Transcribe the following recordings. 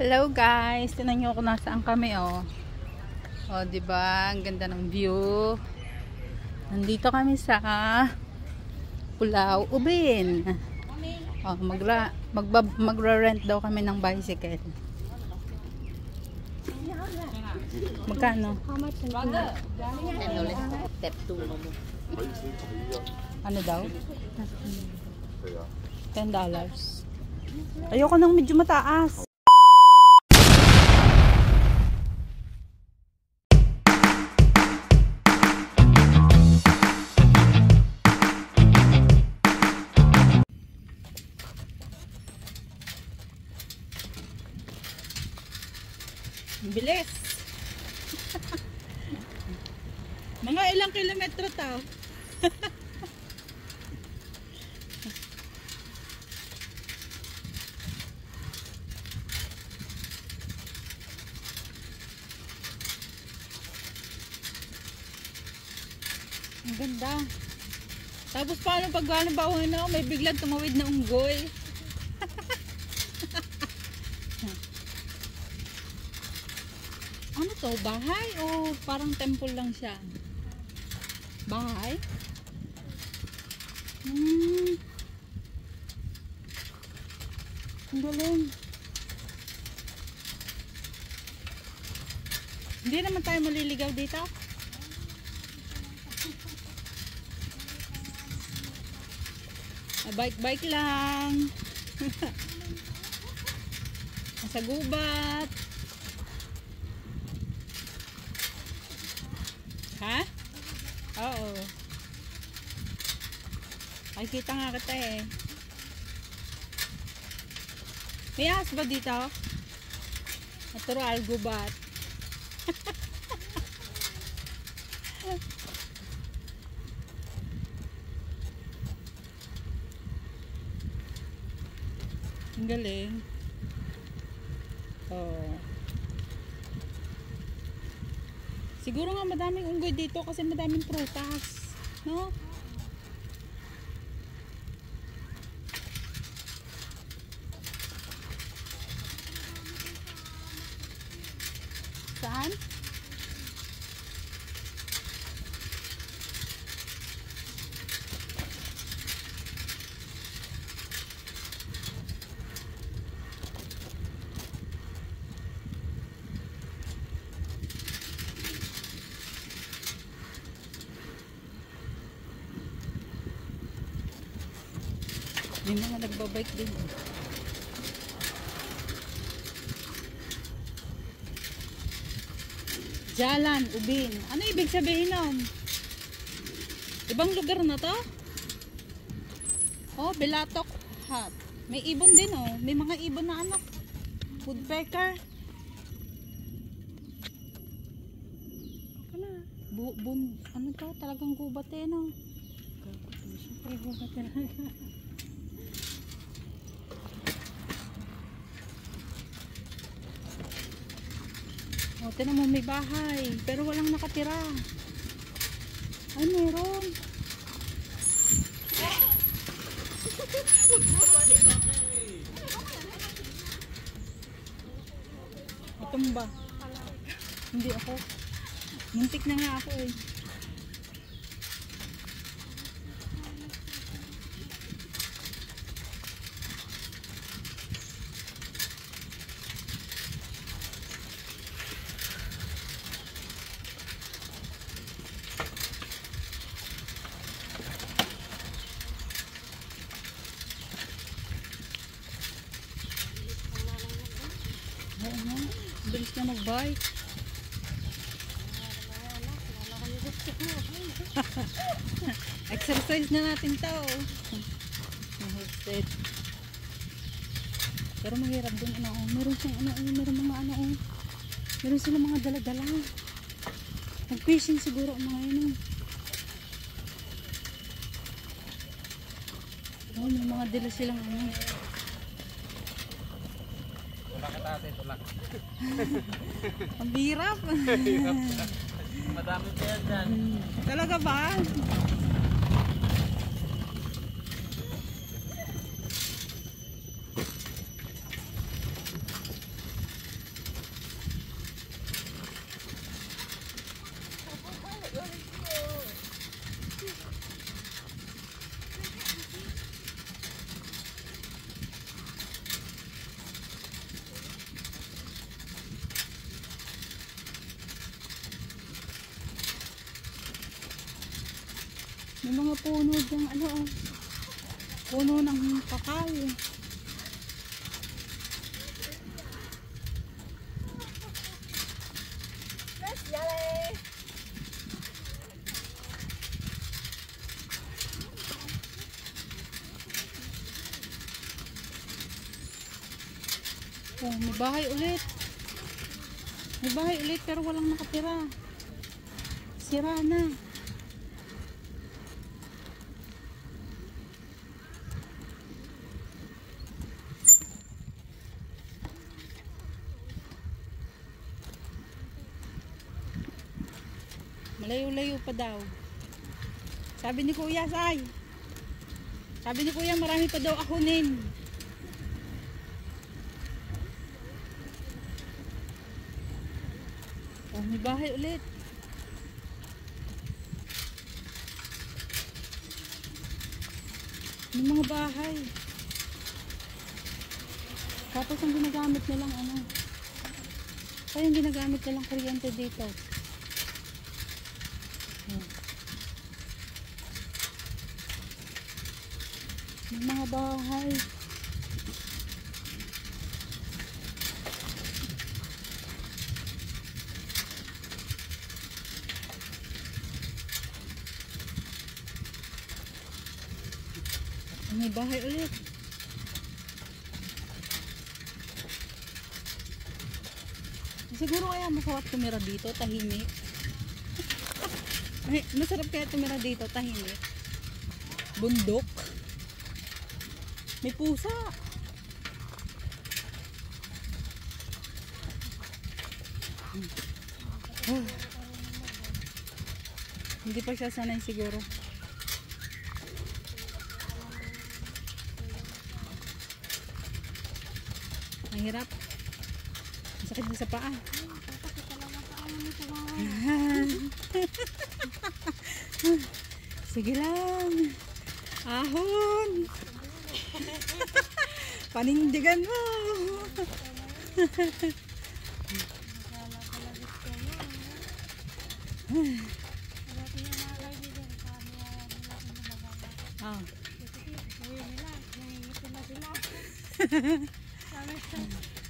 Hello guys, tingnan niyo kung nasaan kami oh. Oh, 'di ba? Ang ganda ng view. Nandito kami sa Pulau Ubin. Oh, magra-rent daw kami ng bicycle. Magkano? Step 2 mo. Ano daw? $10. Ayoko nang medyo mataas. Bilis. Mga ilang kilometro to? Ang ganda. Tapos paano pag halimbawa may biglang tumawid na unggoy? Ano to? Bahay o parang temple lang siya? Bahay? Ang galing. Hindi naman tayo maliligaw dito. Bike lang. Nasa gubat. Ha? Oo. Ay, kita nga kita eh. May ahas ba dito? Natural gubat. Ang galing. Oh. Siguro nga madaming unggoy dito kasi madaming prutas, no? Saan? May mga nagbabike din. Jalan, Ubin. Ano ibig sabihin nun? Ibang lugar na to? Oh, Belatok Hut. May ibon din oh. May mga ibon na anak. Woodpecker. Ano to? Talagang gubat eh no? Siyempre gubat talaga. O, tinan mo may bahay, pero walang nakatira. Ay, meron. Matumba. Hindi ako. Muntik na nga ako eh. Bilis na mag-bike. Exercise na natin to. Pero mahirap din meron siyang meron silang mga dala-dala. Mag-fishing siguro ang mga yun. Oh, may mga dala silang Ang hirap. Madami pa yan dyan. Talaga ba? May mga puno dyan, ano, oh. Puno ng kakao. Oh, may bahay ulit. May bahay ulit pero walang nakatira. Sira na. Malayo-layo pa daw. Sabi ni Kuya Say. Sabi ni Kuya marami pa daw akunin. Oh, may bahay ulit. May mga bahay. Tapos ang ginagamit nilang ano. Kaya yung ginagamit nilang kuryente dito. May mga bahay. May bahay ulit. Siguro kaya masarap tumira dito, tahimik. Ay, masarap kaya tumira dito, tahimik. Bundok. May pusa. Oh. Hindi pa siya sanay siguro. Mahirap. Masakit din sa paa. Sige lang. Ahon. Panindigan mo. Ah.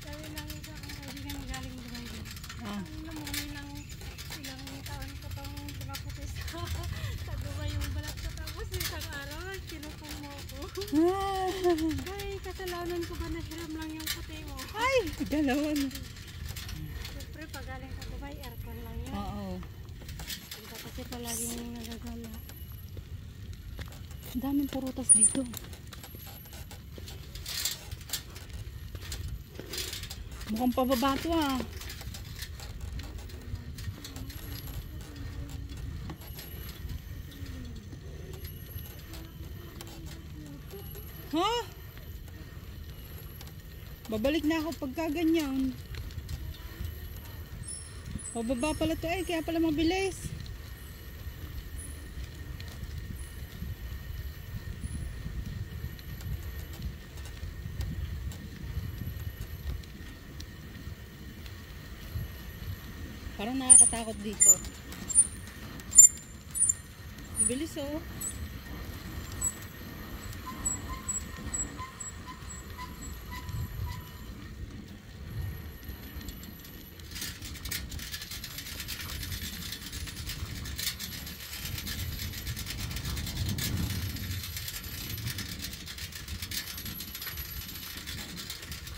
Sabi lang ito ang kaibigan na galing Dubai. Ano mo ng ilang taon ko pang pumaputi sa Dubai yung balat ko, tapos isang araw kinupong mo ako. Ay, kasalanan ko ba na hiram lang yung puti mo? Ay, galawan. Siyempre pag galing sa Dubai, aircon lang yan. Oo. Ito kasi palaging nagagala. Ang daming purutas dito. Mukhang pababa to ah. Ha? Babalik na ako pagka ganyan. Pababa pala to eh, kaya pala mabilis. Parang nakakatakot dito. Ang bilis oh.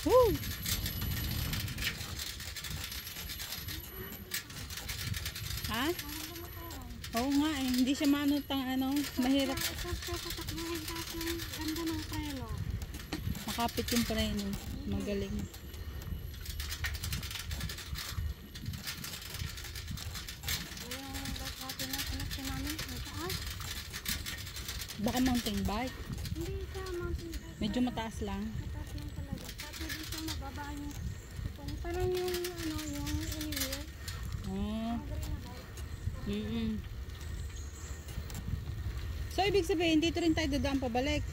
Woo! Ha? Oo nga eh, hindi siya manutang ano, mahirap. Tatakbuhin tapos yung ganda ng preno. Makapit yung preno, magaling. Yung dati na connection namin sa taas. Baka mountain bike, Hindi siya mountain bike. medyo mataas lang. Mataas lang talaga. Tapos dito mababa yung itong parang yung ano, yung anywhere. Oh. Magari na bike. So ibig sabihin, dito rin tayo dadaan pabalik.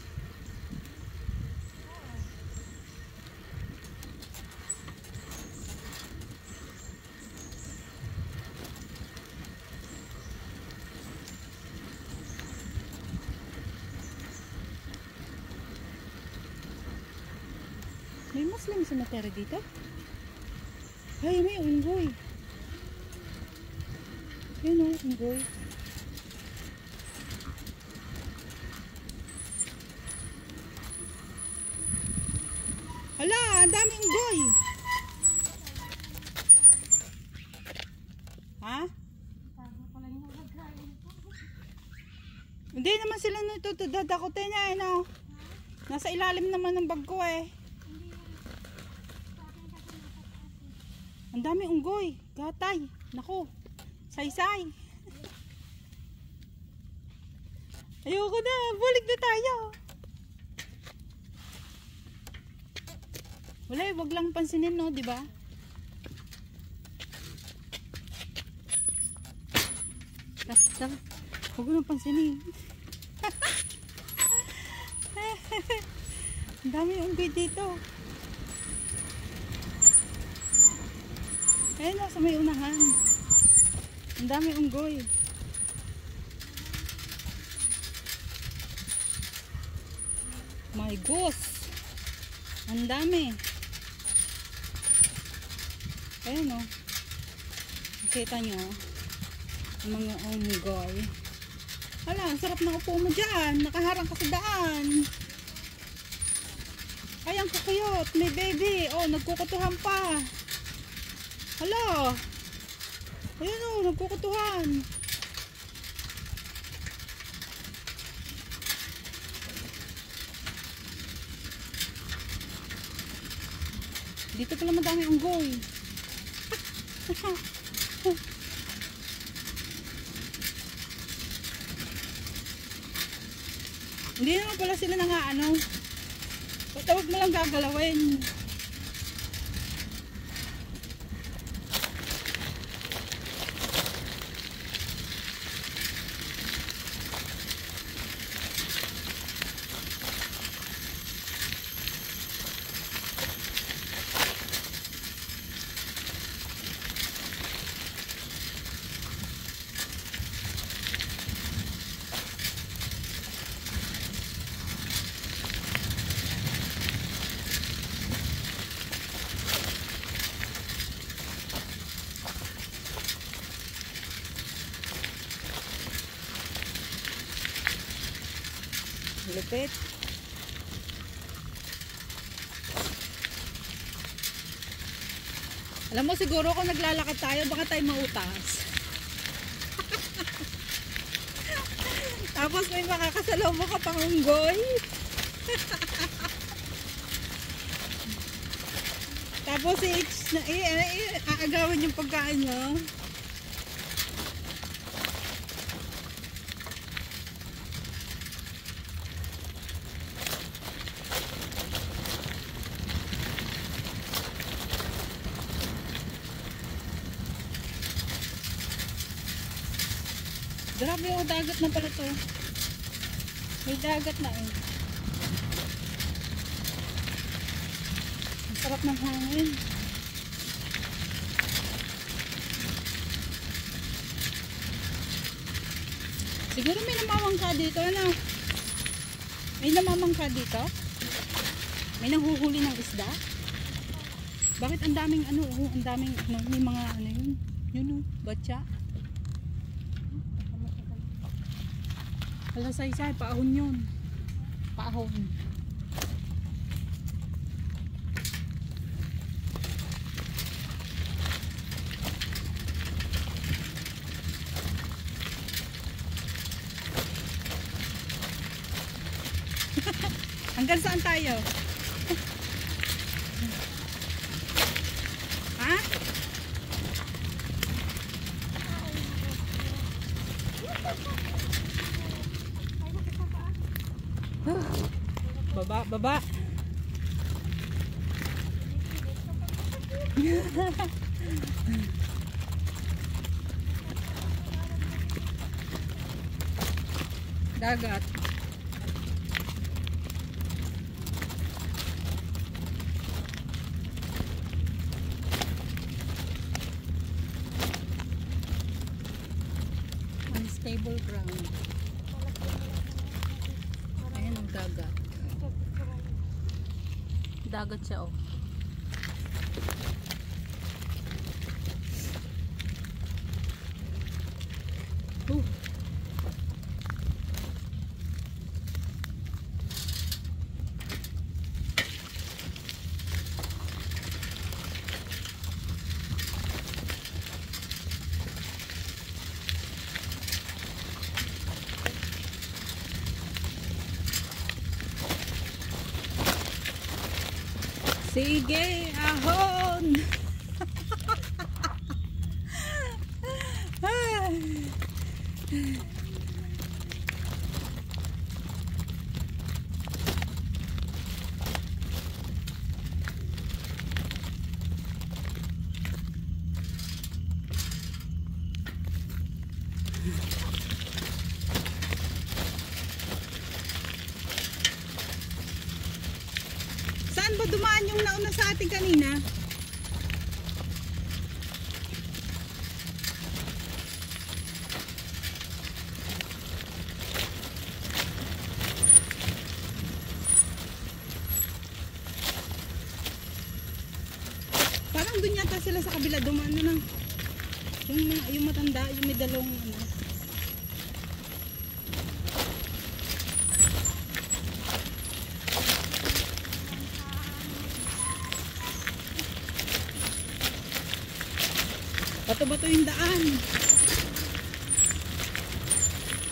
May Muslim cemetery dito? Ay, may unggoy. Ayun o, unggoy. Hala, ang daming unggoy. Ha? Hindi naman sila nito dadakotin niya, no? Nasa ilalim naman ng bag ko eh. Ang dami unggoy, gatay, nako, saysay. Ayoko na, balik na tayo. Wala, wag lang pansinin, no, di ba? Basta, wag lang pansinin. Ang dami unggoy dito. Ayun na, sa may unahan. Ang dami unggoy. My gosh. Ang dami. Ayun o. Nakita nyo. Ang mga unggoy. Hala, ang sarap na upo mo dyan. Nakaharang ka sa daan. Ay, ang kukuyot. May baby. Oh, nagkukutuhan pa. Hala. Ayan o, nagkukutuhan. Dito pala madami unggoy. Hindi naman pala sila ano. Tawag mo lang gagalawin. Lupit. Alam mo, siguro kung naglalakad tayo, baka tayo mautas. Tapos may makakasalobo ka pang unggoy. Tapos aagawin yung pagkain nyo. Grabe, oh, dagat na pala to. May dagat na eh. Ang sarap ng hangin. Siguro may namamangka dito, ano? May namamangka dito? May nahuhuli ng isda? Bakit ang daming ano, ang daming ano, may mga ano yun? Yun, batya. Hala, saysay, paahon yun. Paahon. Hanggang saan tayo? Ha? Baba, baba. Dagat. Unstable ground. Ayan ang dagat. Dagat siya, oh. Sige, ahon! Saan ba dumaan yung nauna sa atin kanina? Parang dun yata sila sa kabila dumaan na ng yung matanda, yung may dalawang ano. Bato-bato yung daan.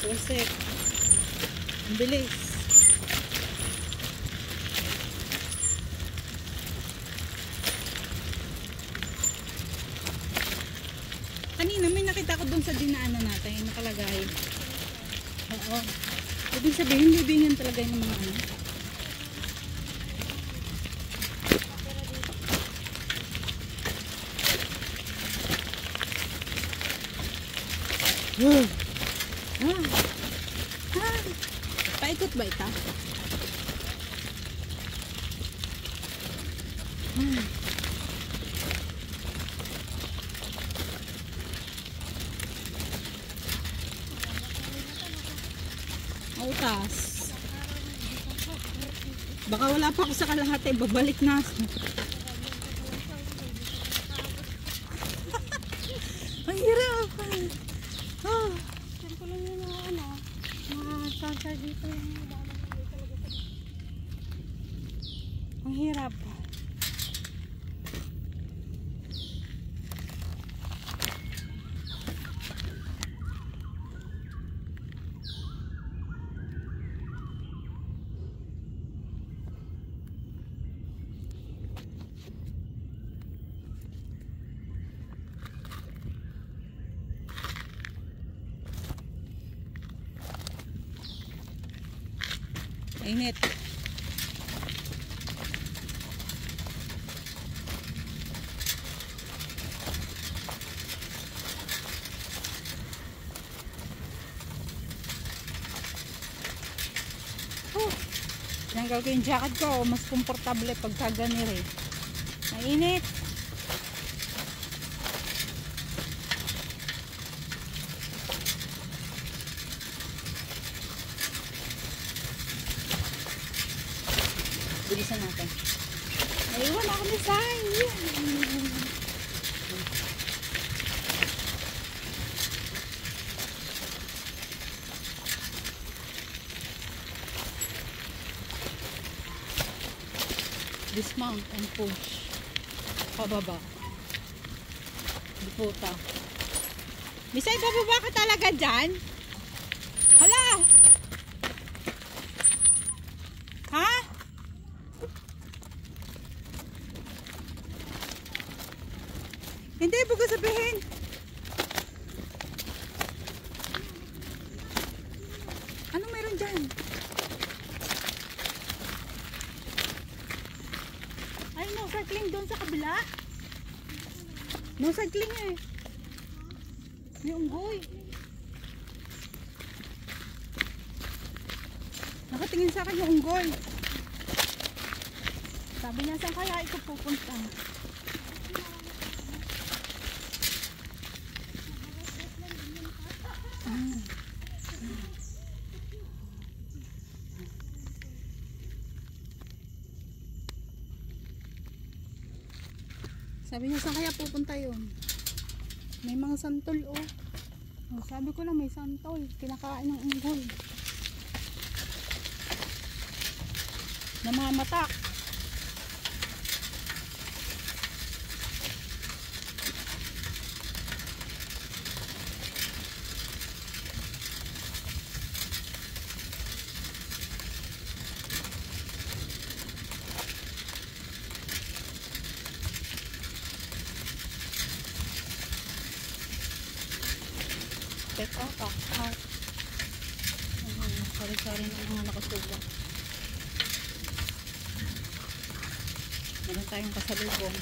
Pusek. Ang bilis. Kanina may nakita ko dun sa dinaanan natin, nakalagay. Oo. Ibig sabihin, libingan talaga yung mga ano. Paikot ba ito? Utas. Baka wala pa ako sa kalahati, babalik na ako. Ang hirap. Oh. Siyempre lang yung mga ano, mga sasa dito yung dami talaga. Ang hirap. Init. Tinanggal ko yung jacket ko, mas komportable pagka ganire. Mainit. Bilisan natin. Naiwan ako ni Sai. Dismount and push. Pababa. Diputa. Misay, bababa ka talaga dyan? Hala! Ha? Hindi, bago sabihin. Anong meron dyan? Ay, no cycling doon sa kabila. No cycling eh. May unggoy. Nakatingin sa akin yung unggoy. Sabi niya, saan kaya ito pupunta? Sabi niya, saan kaya pupunta yun? May mga santol, oh. Oh, sabi ko lang, may santol. Kinakain ng unggoy. Namamatak. Take out. Sari-sari ng mga nakasulat. Meron tayong kasalubong.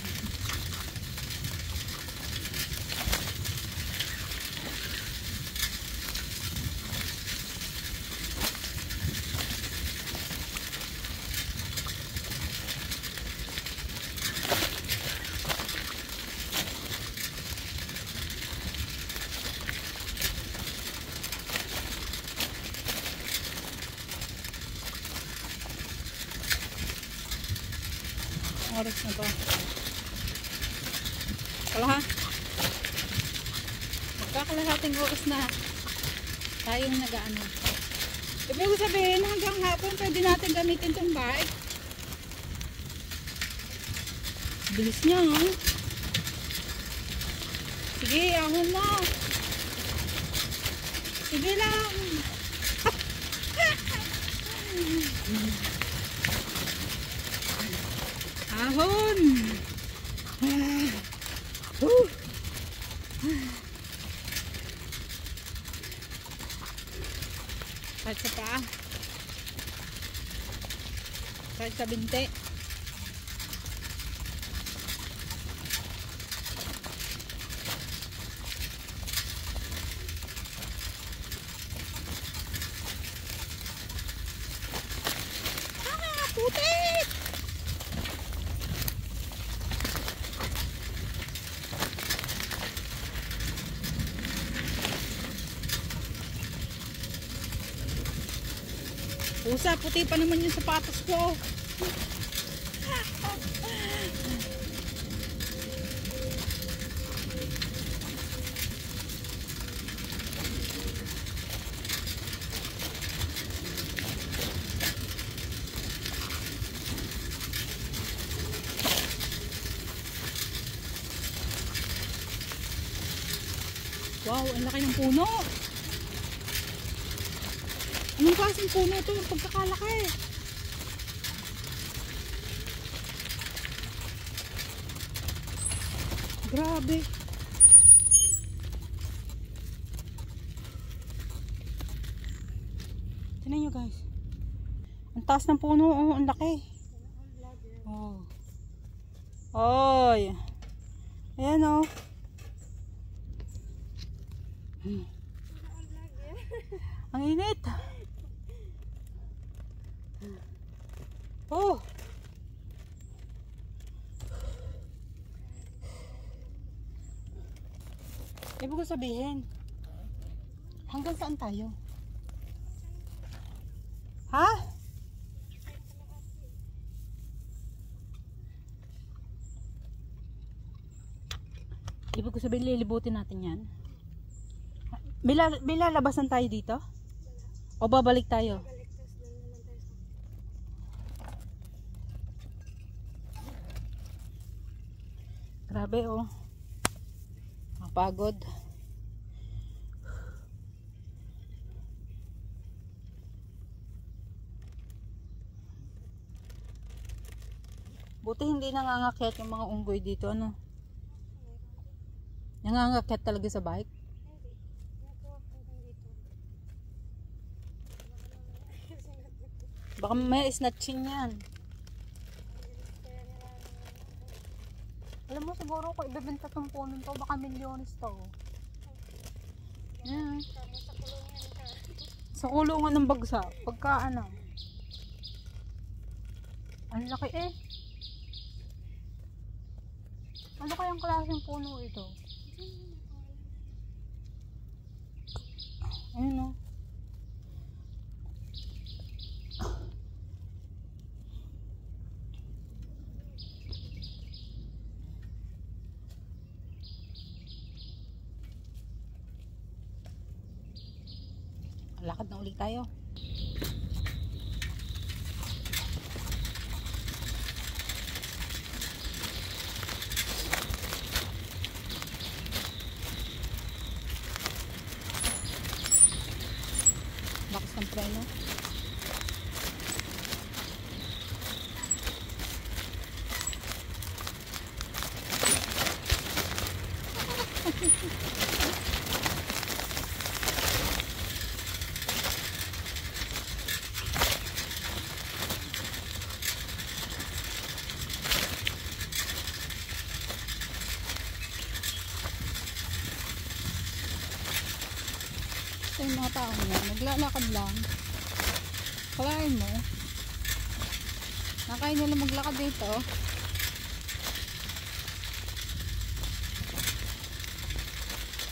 Oras na ba? Magkakalahating oras na tayong nag-ano. Ibig ko sabihin, hanggang hapon pwede natin gamitin itong bike. Bilis niya, ha? Sige, ahon na. Sige lang. Ahon! Kahit sa paa. Kahit sa binte. Putik! Pusa, puti pa naman yung sapatos ko. Wow, ang laki ng puno. Anong klaseng puno ito? Yung pagkakalaki. Grabe. Tignan nyo guys. Ang taas ng puno. Oh, ang laki. Oh. Oy. Ayan oh. Ang init. Oh. Ibig ko sabihin, hanggang saan tayo? Ha? Ibig ko sabihin, lilibutin natin yan. May lalabasan tayo dito? O babalik tayo? Grabe oh. Napagod. Buti hindi nangangakyat yung mga unggoy dito, ano? Nangangakyat talaga sa bike? Baka may snatching yan. Alam mo siguro kung ibebenta itong puno to, baka milyones to. Yeah. Sa kulungan ng bagsak. Pagka ano. Ang laki eh. Ano kayang klaseng puno ito? Ayun o. Lakad na ulit tayo. Lakas ng preno. So yung mga tao niya, naglalakad lang. Kalain mo, nakain nila maglakad dito.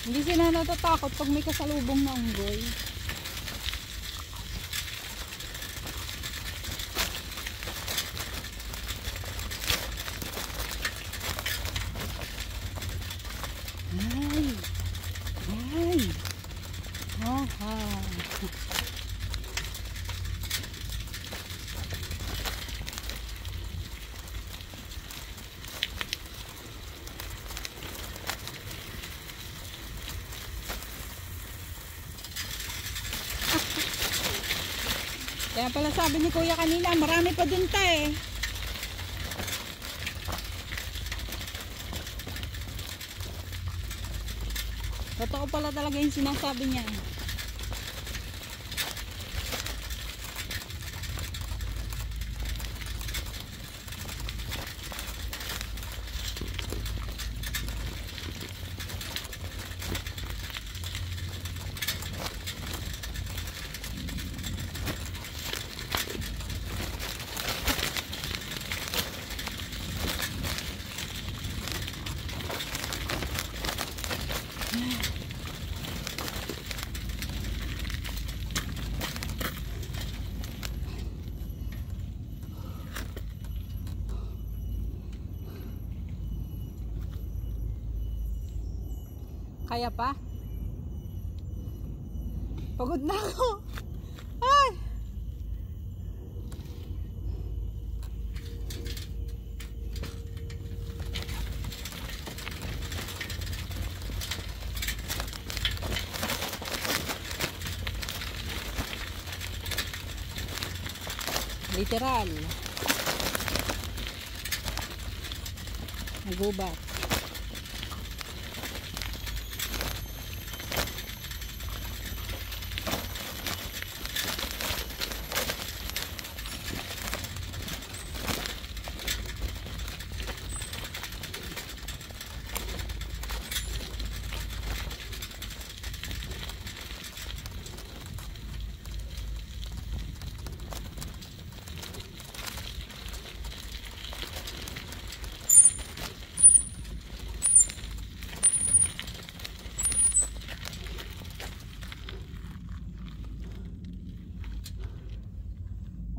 Hindi sila natatakot pag may kasalubong na unggoy. Ay! Ay! Aha! Kaya pala sabi ni Kuya kanina, marami pa dun ta eh. Totoo pala talaga yung sinasabi niya. Kaya pa? Pagod na ako. Ay! Literal. Nagubat.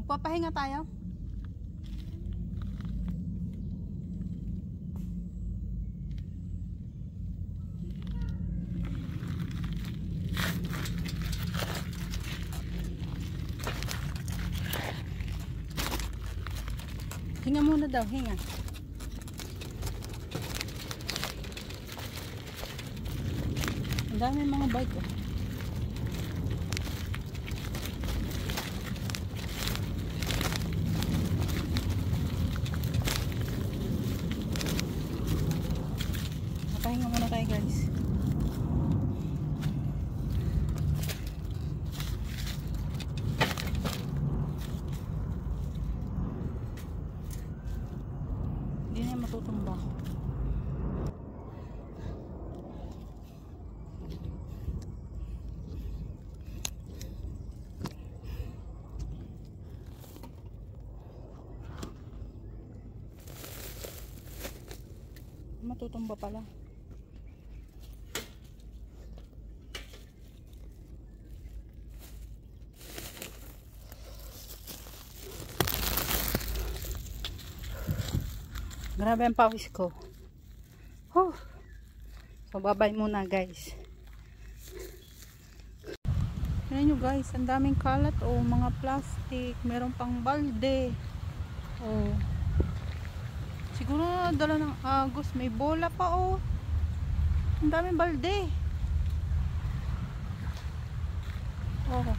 Magpapahinga tayo. Hinga muna daw, hinga. Ang dami mga bike oh. Pahinga muna tayo guys. Hindi na matutumba. Matutumba pala. Grabe ang pawis ko. So babay muna guys. Tingnan nyo guys, ang daming kalat. Oh, mga plastic. Meron pang balde. Oh. Siguro dala ng agos. May bola pa oh. Ang daming balde. Oh.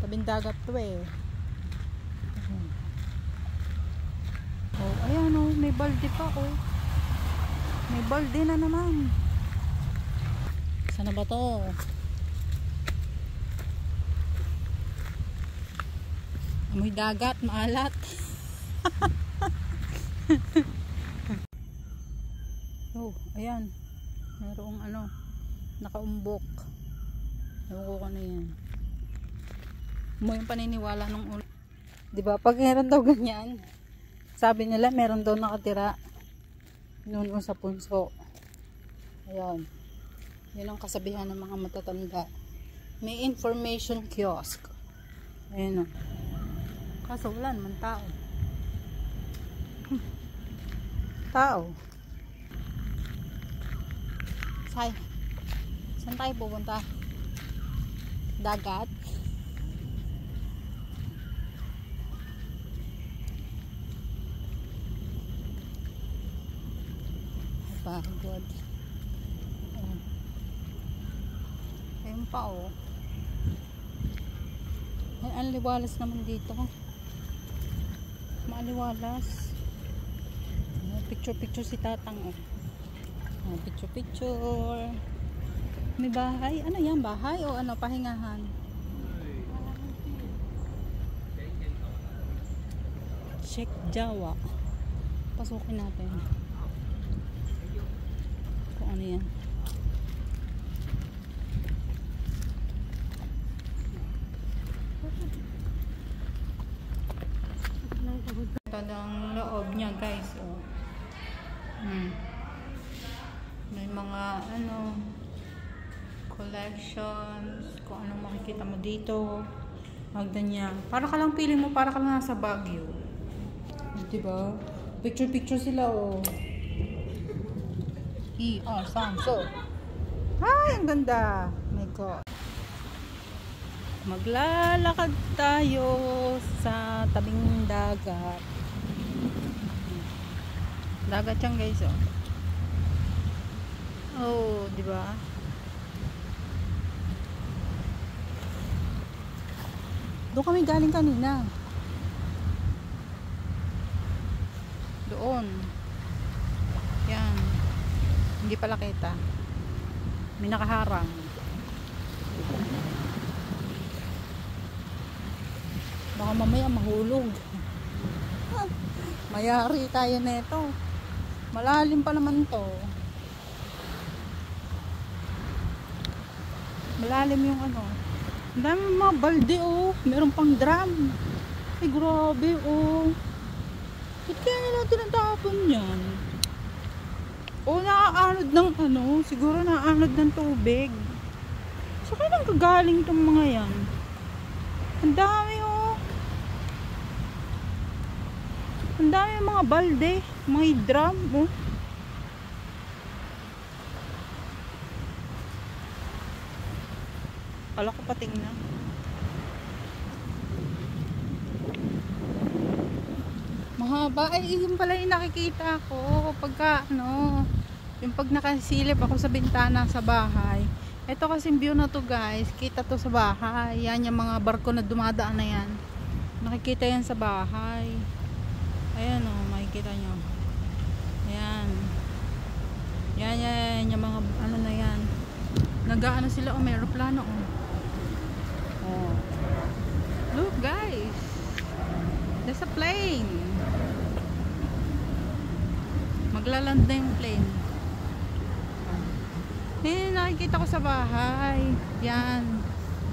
Tabing dagat to eh. Oh, ayan oh, may balde pa oh. May balde na naman. Sana ba to? Amoy dagat, maalat. Oh, ayan. Mayroong ano, nakaumbok. Ewan ko ano yan. Mo yung paniniwala nung ulo. Diba, pag meron daw ganyan, sabi nila meron daw nakatira noon sa punso. Ayan. Yun ang kasabihan ng mga matatanda. May information kiosk. Ayan o. Kaso wala naman tao. Tao. Saan tayo pupunta? Dagat? Pagod. Ayun pa oh. Ay, ang liwalas naman dito. Maaliwalas. Picture si tatang oh. Picture. May bahay. Ano yan? Bahay o ano? Pahingahan? Check Jawa. Pasukin natin. Ano yan? Ito ang loob niya guys oh. May mga ano collections, kung ano makikita mo dito. Magdan niya. Para ka lang feeling mo para ka lang nasa Baguio. Diba? Picture sila oh. Samso. Ay, ang ganda. My God. Maglalakad tayo sa tabing dagat. Dagat yan guys oh. Oh, di ba? Doon kami galing kanina. Doon. Yan. Hindi pala kita. May nakaharang. Baka mamaya mahulog. Mayari tayo nito. Malalim pa naman to. Malalim yung ano. Ang dami mga balde oh. Meron pang drum. Ay grabe oh. Ba't kaya nila tinatapon yan? O naaanod ng ano, siguro naaanod ng tubig. So kailan kagaling itong mga yan? Ang dami oh. Ang dami mga balde, mga drum oh. Kala ko pating na. Mahaba. Ay, yun pala yung nakikita ko pagka ano, yung pag nakasilip ako sa bintana sa bahay. Ito kasing view na to guys, kita to sa bahay. Yan yung mga barko na dumadaan na yan. Nakikita yan sa bahay. Ayan o, makikita nyo. Ayan. Yan yung mga ano na yan. Nag-aano sila o may aeroplano o. Oh. Look guys. There's a plane. Maglaland na yung plane. Yan, nakikita ko sa bahay. Yan.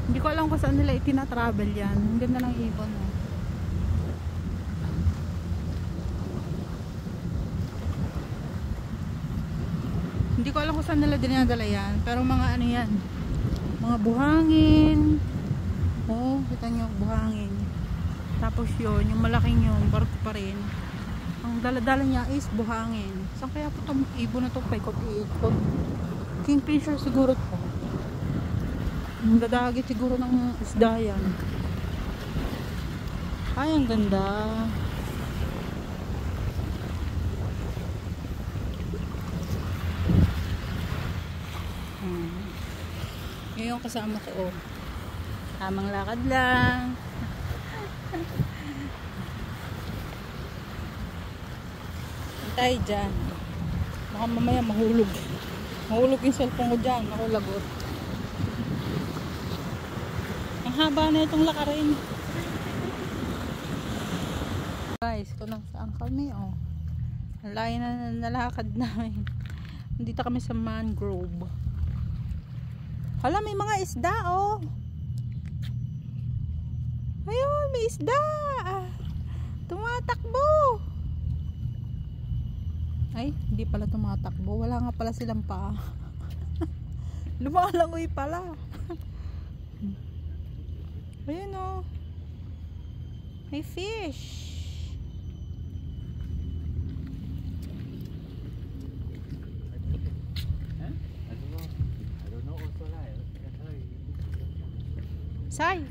Hindi ko alam kung saan nila itina-travel yan. Ang ganda ng ibon. Oh. Hindi ko alam kung saan nila dinadala yan. Pero mga ano yan. Mga buhangin. Oh, kita nyo buhangin. Tapos yun, yung malaking yun, barko pa rin. Ang dala-dala niya is buhangin. Saan kaya po itong ibon na ito paikot-ikot? Kingfisher siguro ito. Ang dadagit siguro ng isda yan. Ay, ang ganda. Yun yung kasama ko. Oh. Tamang lakad lang. Tayo dyan. Baka mamaya mahulog. Mahulog yung cellphone ko dyan. Ako lagot. Ang haba na itong lakarin. Guys, kung nasaan kami, oh. Ang layo na nalakad namin. Dito kami sa mangrove. Hala, may mga isda, oh. Ayun, may isda. Tumatakbo. Ay, hindi pala tumatakbo. Wala nga pala silang paa. Lumalangoy pala. Ayun, oh. May fish. Say!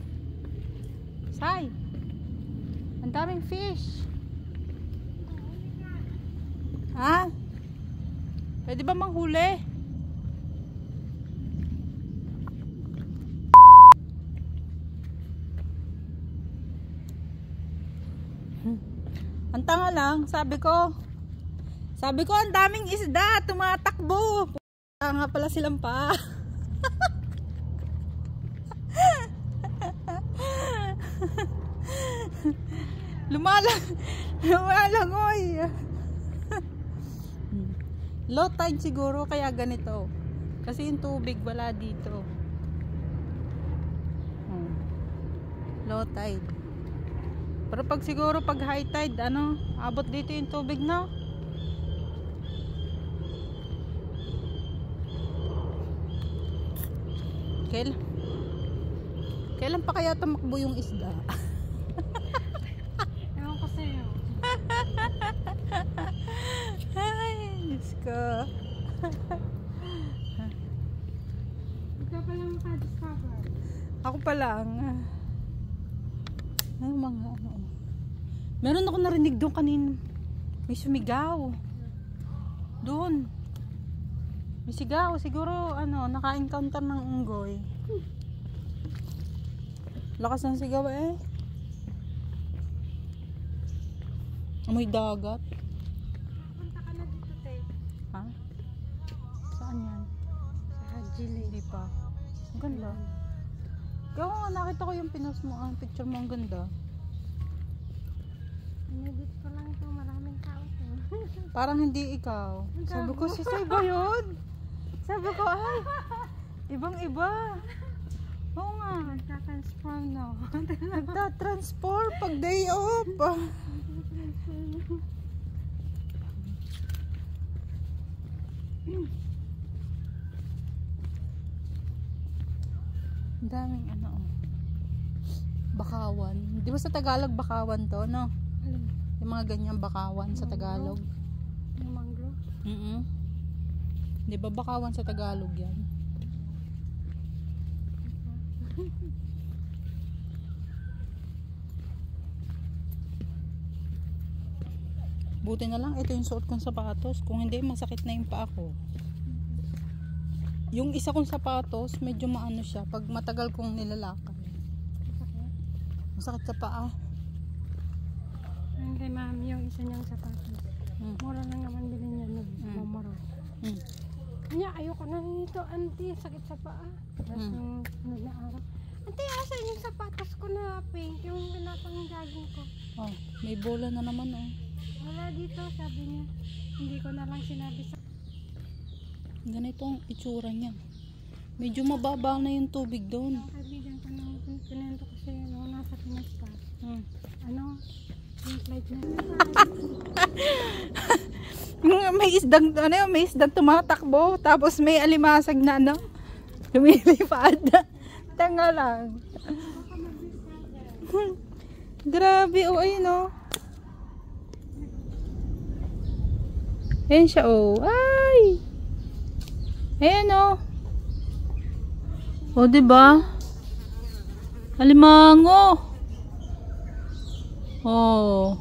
Say! Ang daming fish! Ha? Pwede ba manghuli? Ang tanga lang, sabi ko ang daming isda, tumatakbo. Tanga pala silang pa. Lumalangoy. Low tide siguro kaya ganito. Kasi yung tubig wala dito. Low tide. Pero pag siguro pag high tide, ano, abot dito yung tubig na. Kailan pa kaya tumakbo yung isda? Ewan ko sa'yo. Ay, Diyos ko. Ikaw pa lang maka-discover. Ako pa lang. Ano mga ano. Meron ako narinig doon kanina. May sumigaw. Doon. May sigaw. Siguro ano, naka-encounter ng unggoy. Lakas ng sigaw eh. Amoy dagat. Punta ka na dito, te. Ha? Saan yan? Sa Hajili. Hindi pa. Ang ganda. Kaya nga nakita ko yung pinost mo, ang picture mo, ang ganda. Inedit ko lang ito. Maraming tao to. Parang hindi ikaw. Sabi ko, si Say ba yun? Sabi ko, ay, ibang iba. Oo nga. Nagka-transform na. Nagta-transform pag day off. Ang daming ano. Bakawan. Di ba sa Tagalog bakawan to, no? Yung mga ganyang bakawan sa Tagalog. Yung mangrove. Di ba bakawan sa Tagalog yan? Buti na lang ito yung suot kong sapatos. Kung hindi, masakit na yung paa ko. Yung isa kong sapatos, medyo maano siya pag matagal kong nilalakad. Masakit sa paa. Ang kay mami, yung isa niyang sapatos. Mura lang naman bilhin niya nun. Mamaro. Kanya, ayoko na nito, auntie. Sakit sa paa. Tapos yung sunod na araw. Auntie, asan yung sapatos ko na pink? Yung pinapang jogging ko. Oh, may bola na naman oh. Wala dito, sabi niya. Hindi ko na lang sinabi sa... Ganito ang itsura niya. Medyo mababa na yung tubig doon. Ang kaibigan ko nung pinento ko siya nung nasa Pinas pa. Ano? Yung flight na. may isdang tumatakbo. Tapos may alimasag na ano. Lumilipad. Tanga lang. Grabe oh, ayun oh. Ayan siya, oh. Ay! Ayan, oh. O, diba? Alimango. Oh.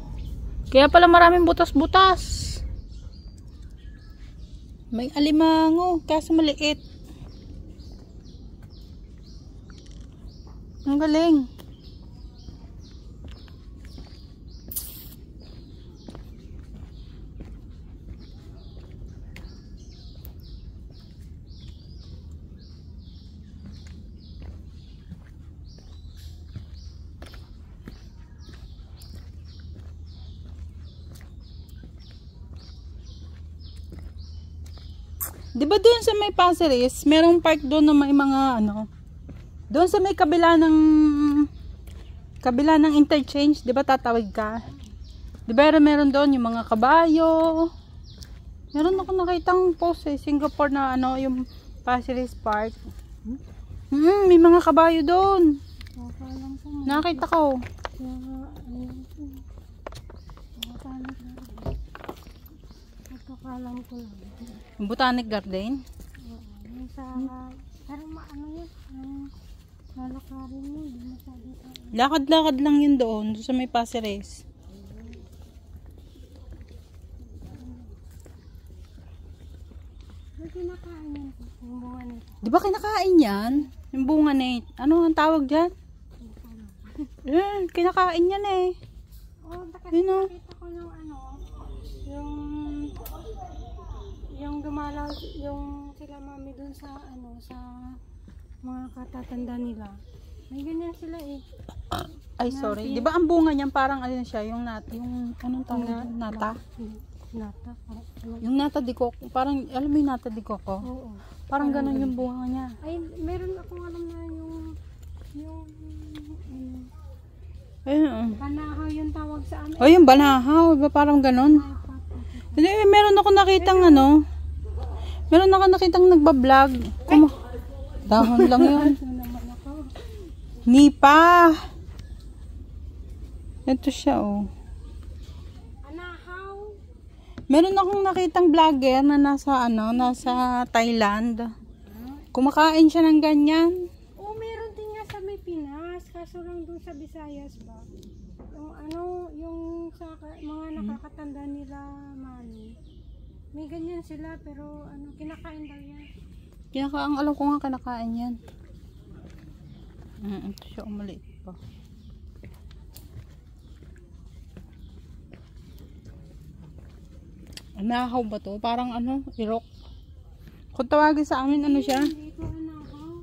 Kaya pala maraming butas-butas. May alimango. Kaso maliit. Ang galing. Di ba doon sa may Passeres, merong park doon na may mga ano, doon sa may kabila ng interchange, di ba tatawid ka? Di ba meron doon yung mga kabayo? Meron ako nakitang post Singapore na ano, yung Passeres Park. May mga kabayo doon. Nakita ko. Alam ko lang. Botanic Garden? Oo. Pero ano yun? Lalakarin mo. Hindi masyado ka. Lakad-lakad lang yun doon sa may Passeres. May kinakain yan. Yung bunga nito. Di ba kinakain yan? Yung bunga na ano ang tawag dyan? Kinakain yan eh. Oo, kasi Yun, oh. nakita ko yung ano, yung gumalaw, yung sila mami dun sa ano, sa mga katatanda nila. May ganyan sila eh. Ay, sorry. Di ba ang bunga niyan parang ano siya, yung anong tawag? Nata? Nata. Yung nata di coco. Parang, alam mo yung nata di coco? Oo. Parang ganun yung bunga niya. Ay, meron akong alam na Ayun. banahaw yung tawag sa ano. Oh, yung banahaw. Diba parang ganun? Hindi, meron ako nakitang ano. Meron ako nakitang nagbablog. Dahon lang yun. Nipa. Ito siya, oh. Anahaw. Meron akong nakitang vlogger na nasa Thailand. Kumakain siya ng ganyan. Oh, meron din nga sa may Pinas. Kaso lang doon sa Visayas ba? Yung ano, yung sa mga nakakatanda nila, mami. May ganyan sila, pero ano, kinakain daw yan. Ang alam ko nga kinakain yan. Ito siya, maliit pa. Anahaw ba to? Parang ano, irok. Kung tawagin sa amin, ano siya? Dito anahaw.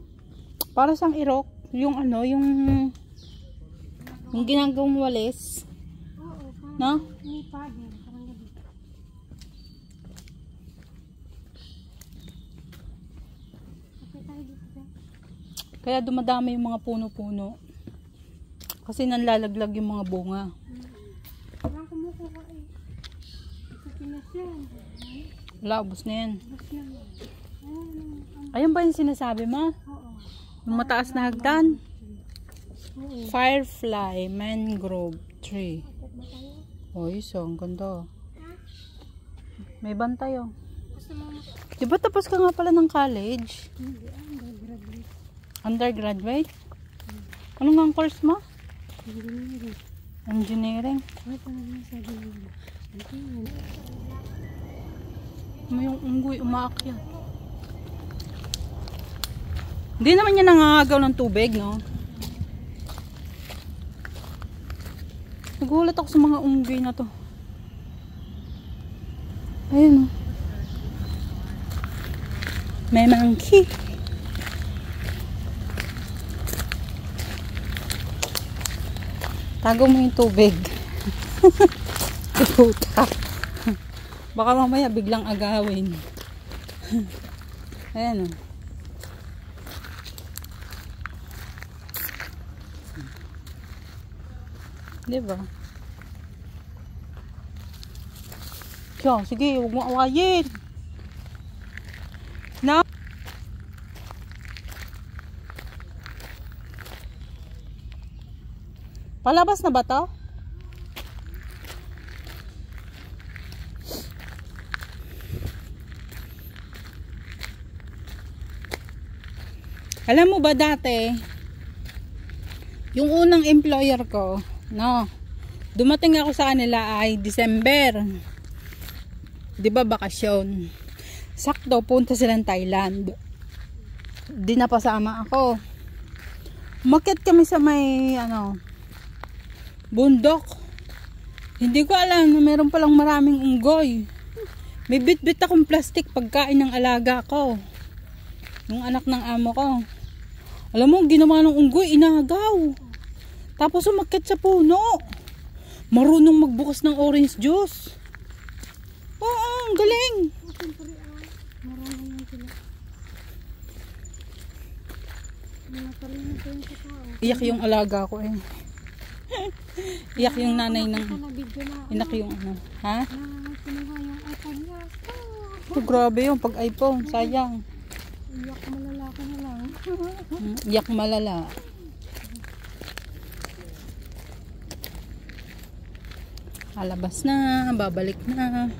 Para sang irok. Yung ano, yung ginagawang walis. Oo, parang No? nipa din. Parang gabi. Kapit tayo dito. Kaya dumadami yung mga puno-puno. Kasi nanlalaglag yung mga bunga. Parang kumukuha eh. Sa Pinas yan. Wala, ubos na yan. Bus na yan. Ayun ba yung sinasabi mo? Oo. Yung mataas na hagdan? Oo. Firefly mangrove tree. Kapit ba tayo? Oh, iso, ang ganda. May bantay oh. Gusto mo Diba tapos ka nga pala ng college? hindi undergraduate. Undergraduate? Ano nga ang course mo? Engineering. Engineering. Ay, parang sabi nila. May yung unggoy umaakyat. Hindi naman yan nangangagaw ng tubig, no? Nagulat ako sa mga unggoy na to. Ayun, oh. May monkey. Tago mo yung tubig. Puta. Baka mamaya biglang agawin. Ayan, oh. Diba? Kaya, sige, huwag mo awayin. Na? Palabas na ba to? Alam mo ba dati, yung unang employer ko, no, dumating ako sa kanila ay December. 'Di ba bakasyon? Sakto punta silang Thailand. Di napasama ako. Umakyat kami sa may bundok. Hindi ko alam na meron palang maraming unggoy. May bit-bit akong plastic pagkain ng alaga ko. Yung anak ng amo ko. Alam mo, ginawa ng unggoy, inagaw. Tapos umakyat sa puno. Marunong magbukas ng orange juice. Oo, ang galing. Marunong yung sila. Natalino ko yung tao. Iyak yung alaga ko eh. Iyak yung nanay ng... Iyak yung ha? Kinuha yung iPhone niya. Oh, grabe yung pag iPhone, sayang. Iyak malala ka na lang. Iyak malala. Alabas na, babalik na.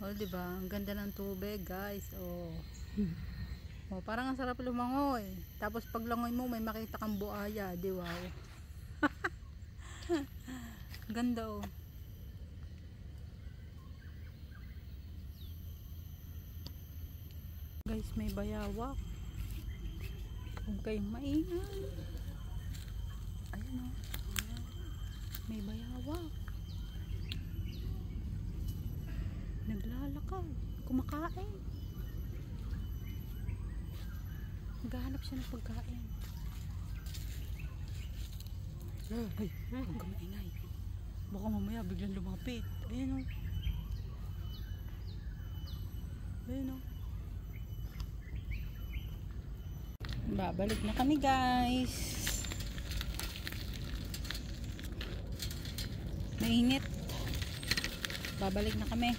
Oh, diba? Ang ganda ng tubig, guys. Oh. Oh, parang ang sarap lumangoy. Tapos pag langoy mo, may makita kang buaya, di wow. Ganda oh. Guys, may bayawak. Huwag kayong maingay. Ayan oh. May bayawak. Naglalakad. Kumakain. Naghahanap siya ng pagkain. Ay, huwag kang maingay. Baka mamaya biglang lumapit. Ayan o. Ayan o. Babalik na kami, guys. Mainit. Babalik na kami.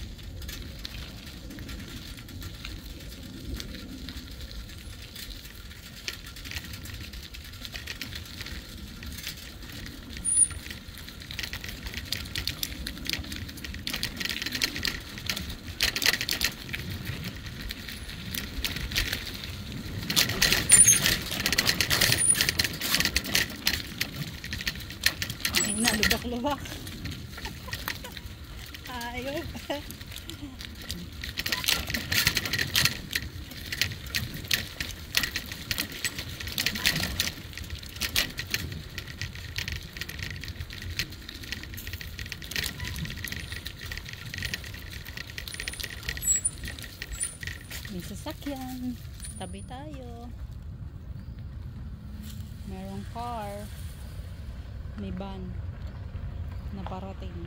Na lubak-lubak. Ayun. May sasakyan. Tabi tayo. Merong car. May van na parating.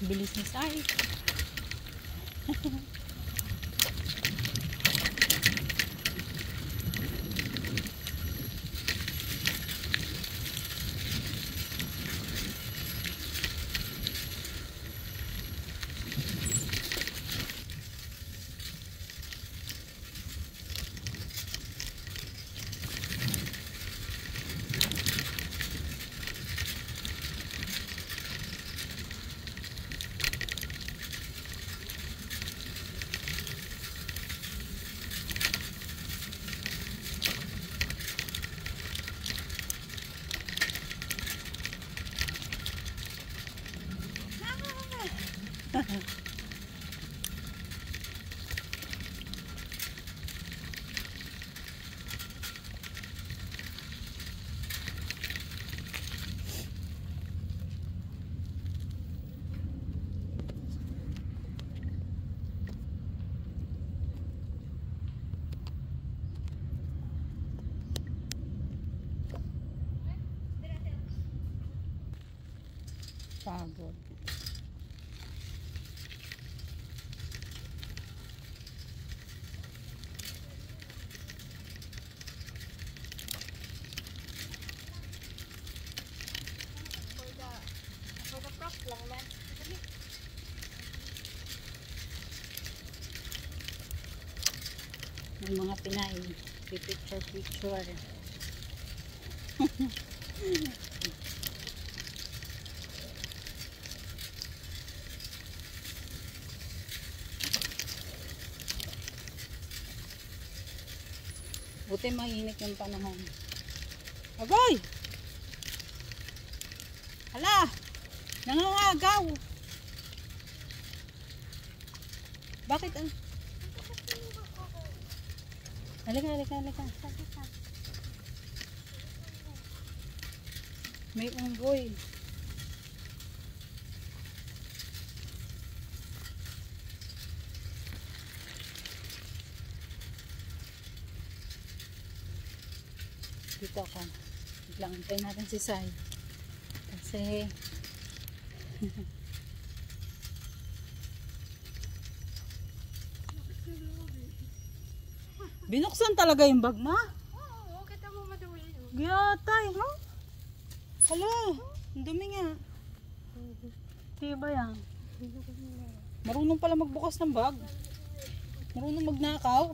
Bilis ni Sai. Pagod. For the prop lang man. Yung mga Pinay, picture. Buti mainit yung panahon. Agoy! Hala! Nangangagaw! Bakit? Halika. May unggoy. Dito ako. Biglang antayin natin si Sai. Kasi binuksan talaga yung bag ma? Oo, kita mo madumi. Giyatay, no? Hala, ang dumi nga. Diba yan? Marunong pala magbukas ng bag. Marunong magnakaw.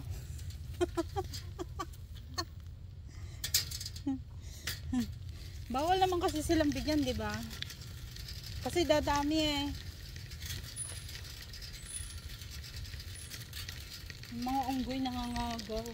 Bawal naman kasi silang bigyan, di ba? Kasi dadami eh. Yung mga unggoy nangangagaw.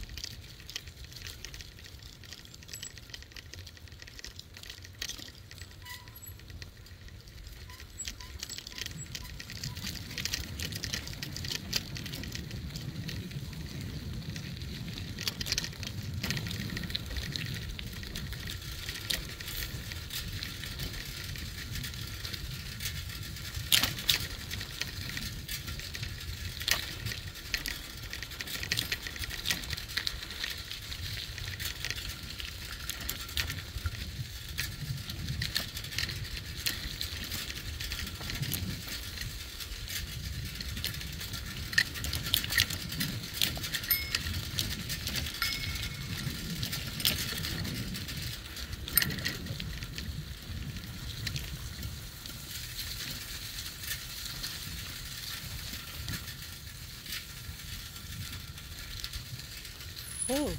Oh.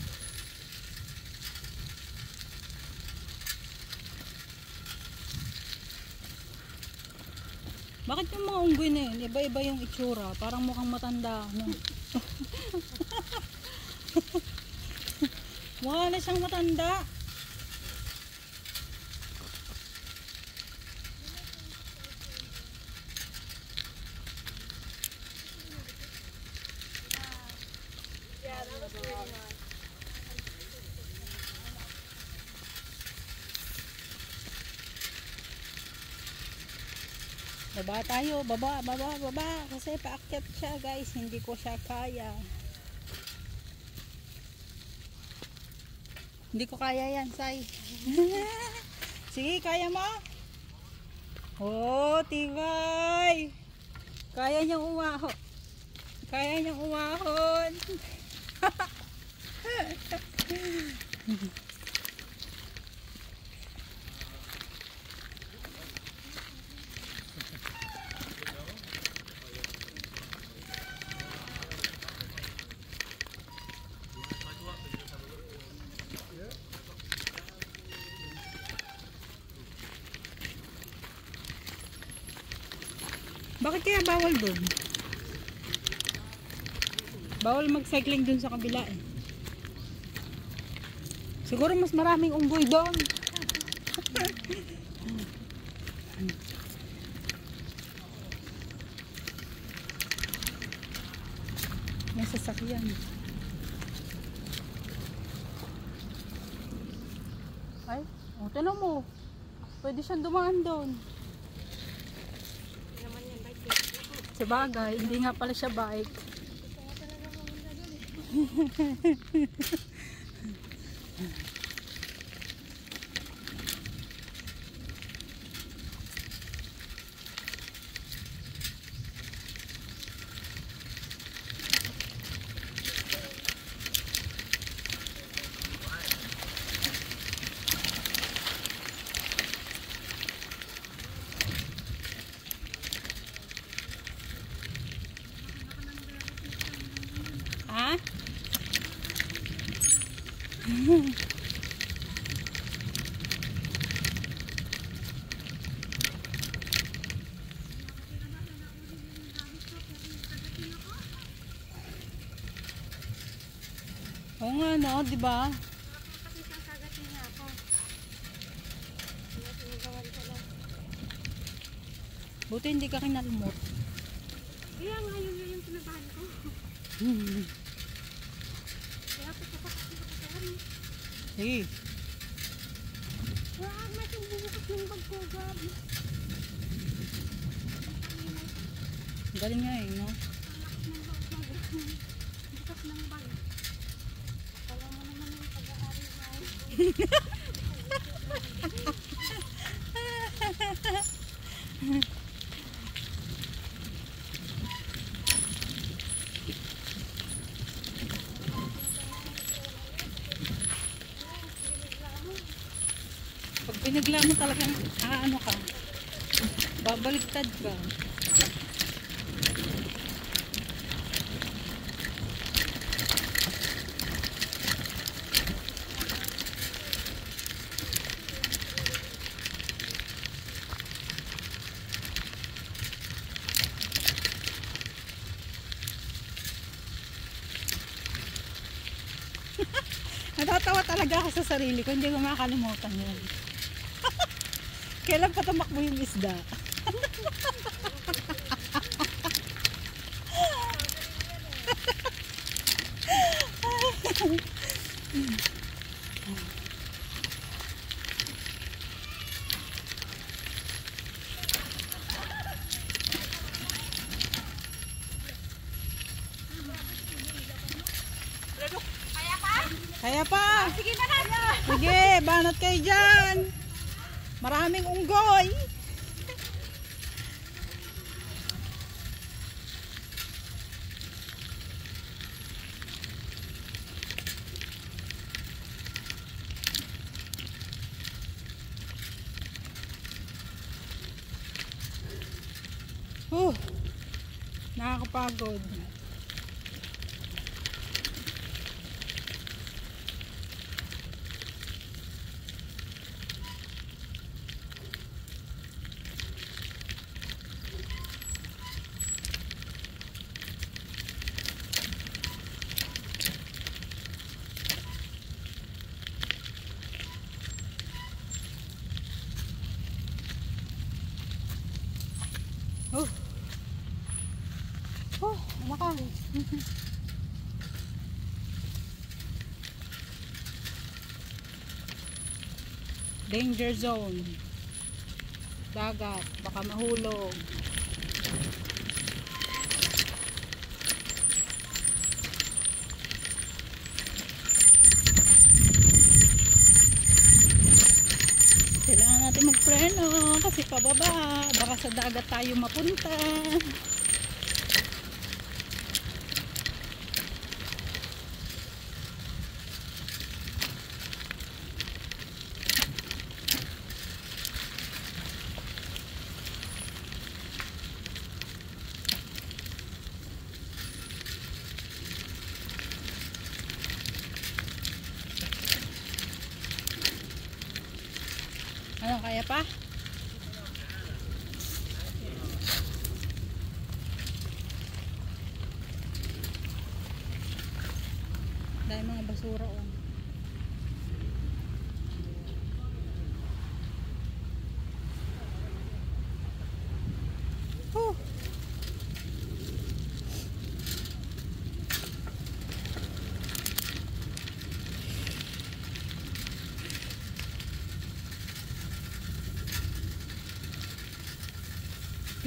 Bakit yung mga unggoy na yun, iba-iba yung itsura, parang mukhang matanda, no? Mukha na siyang matanda. Yeah, that was really nice. Baba tayo, baba. Kasi paakyat siya guys, hindi ko siya kaya. Hindi ko kaya yan, Sai. Sige, kaya mo? Oh, tibay. Kaya niyang umahon. Bakit kaya bawal doon? Bawal mag-cycling doon sa kabila eh. Siguro mas maraming unggoy doon. May sasakyan. Ay, oh, tinan mo. Pwede siyang dumaan doon. Sabagay, hindi nga pala siya bike. Oo nga, no, di ba? Kasi isang kagatin niya ako. Sinigawan ko lang. Buti hindi ka kinalmot. Kaya nga yun yung pinabahan ko. Kaya ako kapatid ko katawan. Hey, Wag, may bubukot ng bag ko, Gab. galing nga eh, no? Bukas ng bag. Akala mo naman yung pag-aari na. Pag binigla mo talagang, ano ka, babaliktad ka. Natatawa talaga ako sa sarili ko, hindi ko makakalimutan yun. Kailan pa tumakbo yung isda? Kaya pa! Sige na na! Sige, banat kayo dyan! Maraming unggoy! Nakakapagod. Maka. Danger zone. Dagat, baka mahulog. Kailangan natin magpreno kasi pababa, baka sa dagat tayo mapunta. Ano, kaya pa? Dahil mga basura oh.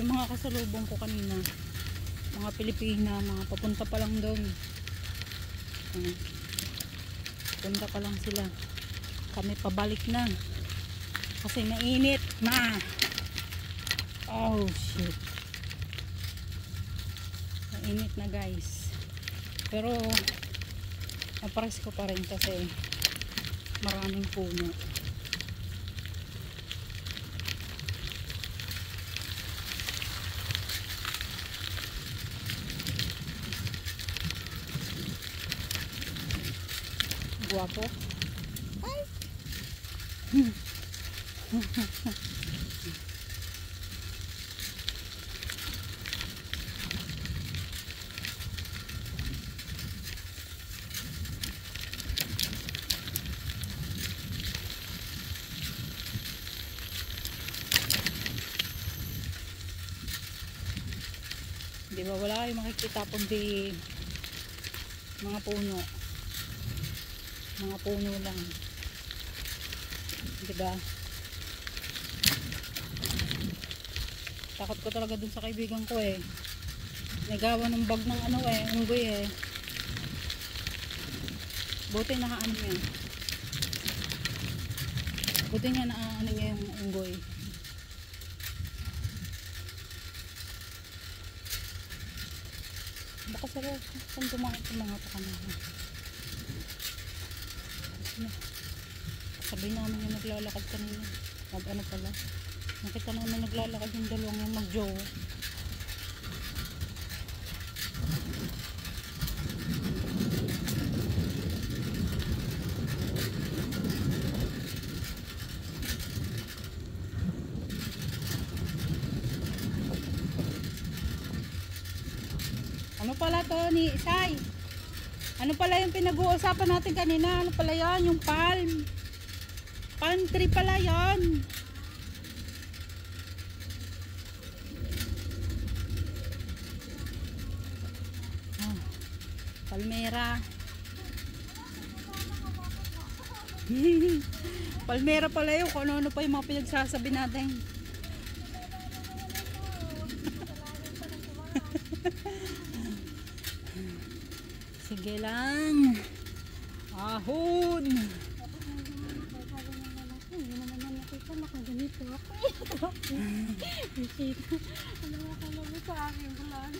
Yung mga kasalubong ko kanina, mga Pilipina, mga papunta pa lang doon. Papunta pa lang sila. Kami pabalik na. Kasi mainit na. Oh shit. Mainit na guys. Pero napares ko pa rin kasi maraming puno. Gwapo. Ay! Di ba wala kayong makikita kundi mga puno. Mga puno lang. Di ba? Takot ko talaga dun sa kaibigan ko eh. Nagawa ng bag ng ano eh, unggoy eh. Buti nakaano niya. Buti nga nakaano niya yung unggoy. Baka saan tumangat ka na. Sabi namin yung naglalakad kanina. Ano pala. Nakita namin naglalakad yung dalawang yung mag-jowa. Ano pala to ni Isay? Ano pala yung pinag-uusapan natin kanina? Ano pala yan? Yung palm. Palm tree pala yan. Oh, palmera. Palmera pala yun. Kung ano pa yung mga pinagsasabi natin. Sige lang. Ahon. Hindi naman na nakita, nakaganito ako. Ano akala mo sa akin vlog?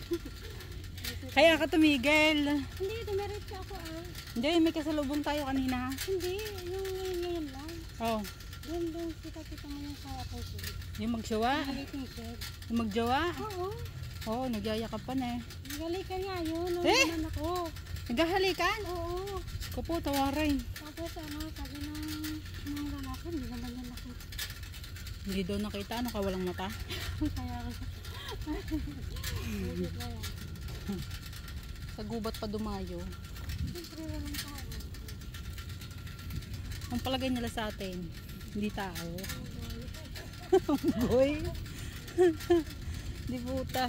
Kaya ka tumigil. Hindi, dumiretso ako ah. Hindi, may kasalubong tayo kanina. Hindi, yung ngayon lang. Oh, Doon kita mo yung sa ako. yung magjowa. Nagaliting shed. Yung magjowa. Oo. Oh, nagyayakapan eh. Nagalikan nga yun. Eh? Naman ako. Naghahalikan? Oo. Ko po, tawarin. Tapos ano, sabi ng lalaki, hindi naman yan nakita. Hindi daw nakita, ano ka, walang mata? Kaya ako. Bakit ba yan? Sa gubat pa dumayo. Siyempre walang tao. Ang palagay nila sa atin, hindi tao. Boy. Di buta.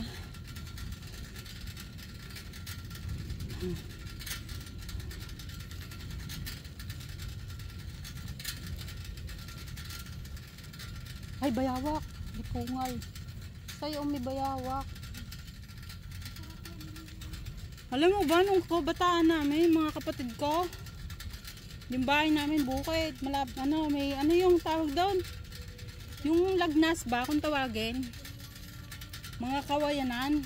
Ay, bayawak. Di pungal. Sa'yo may bayawak. Alam mo ba, nung kabataan namin, mga kapatid ko, yung bahay namin bukid, may ano yung tawag doon? Yung lagnas ba, kung tawagin? Mga kawayanan.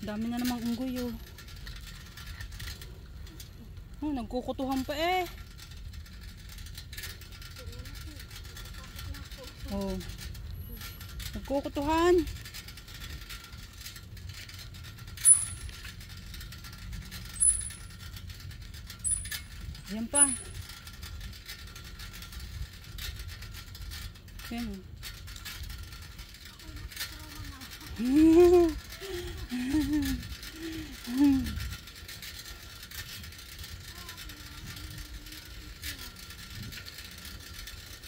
Dami na namang unggoy oh. Oh, nagkukutuhan pa eh. Oh. Nagkukutuhan. Yan pa. Yan.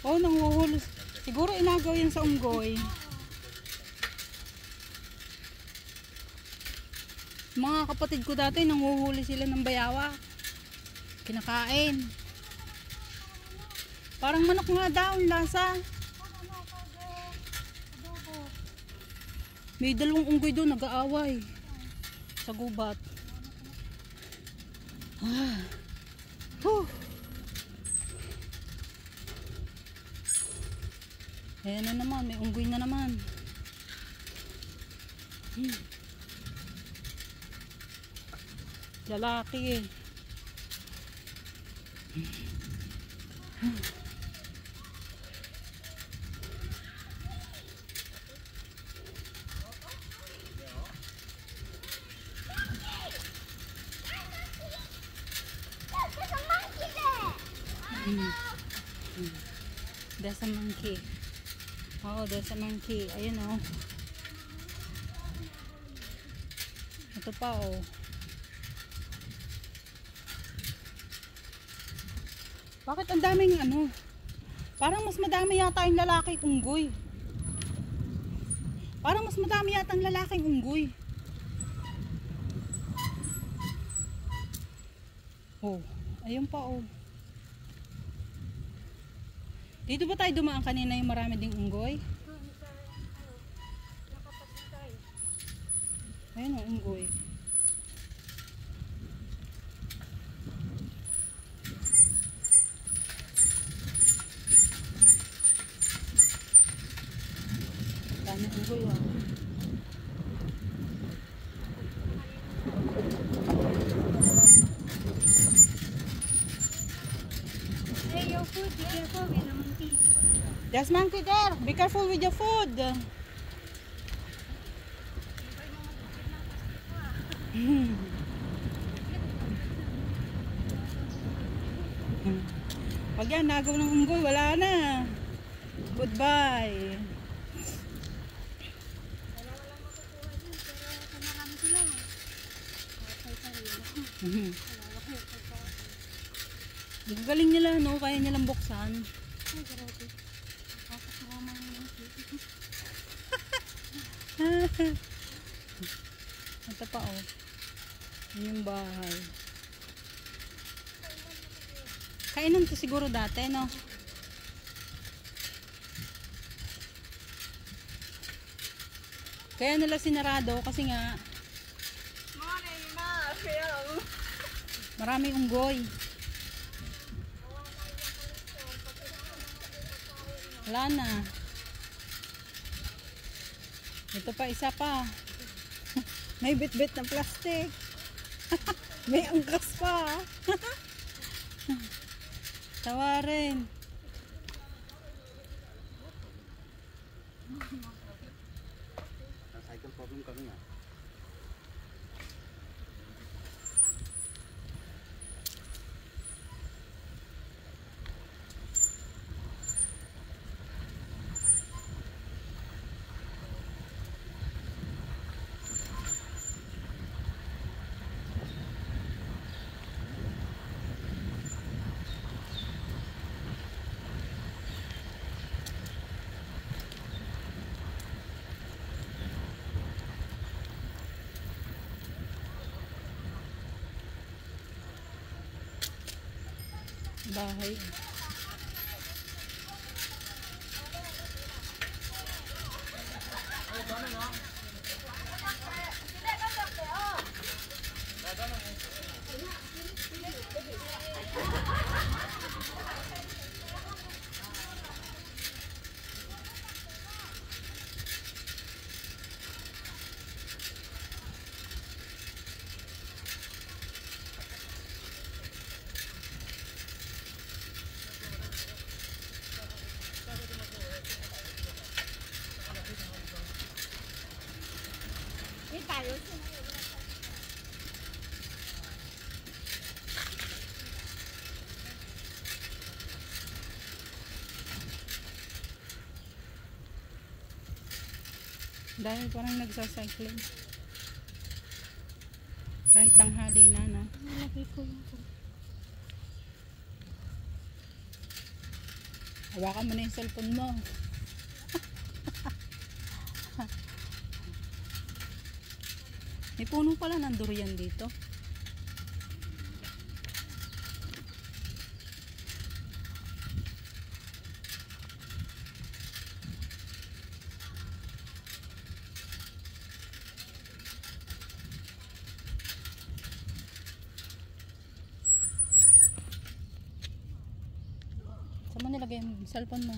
Oh, nanghuhulos. Siguro inagaw yan sa unggoy. Mga kapatid ko dati nanghuhuli sila ng bayawa. Kinakain. Parang manok nga daw ang lasa. May dalawang unggoy doon nag-aaway sa gubat. Ah. Huh. Ayan na naman, may unggoy na naman. Lalaki eh. Hmm. Hmm. There's a monkey. Oh, there's a monkey. Ayun oh. Ito pa oh. Bakit ang daming ano? Parang mas madami yata yung lalaking unggoy. Parang mas madami yata ang lalaking unggoy. Oh, ayun pa oh. Dito ba tayo dumaan kanina yung marami ding unggoy? Ayun ang unggoy. Dami unggoy ah. Hey, your food, be careful with the monkey. There's monkey there. Be careful with your food. Pag yan, nagaw ng unggoy, wala na. Goodbye. Walang makukuha dyan, pero kung marami sila, okay pa rin. Ang galing nila, no? Kaya nilang buksan. Ay, grabe. Nakakasama yung monkey. Ito pa, oh. Yun yung bahay. Kainan to siguro dati, no? Kaya nila sinarado kasi nga maraming unggoy. Wala na. Ito pa, isa pa. May bit-bit na plastic. May angkas pa. Tawarin. Cycle problem kami nga. Bahay. Dahil parang nagsacycling. Kahit tanghali na, no? Nalagay ko yung Hawakan mo na yung cellphone mo. May puno pala ng durian dito. Saan mo nilagay yung cellphone mo?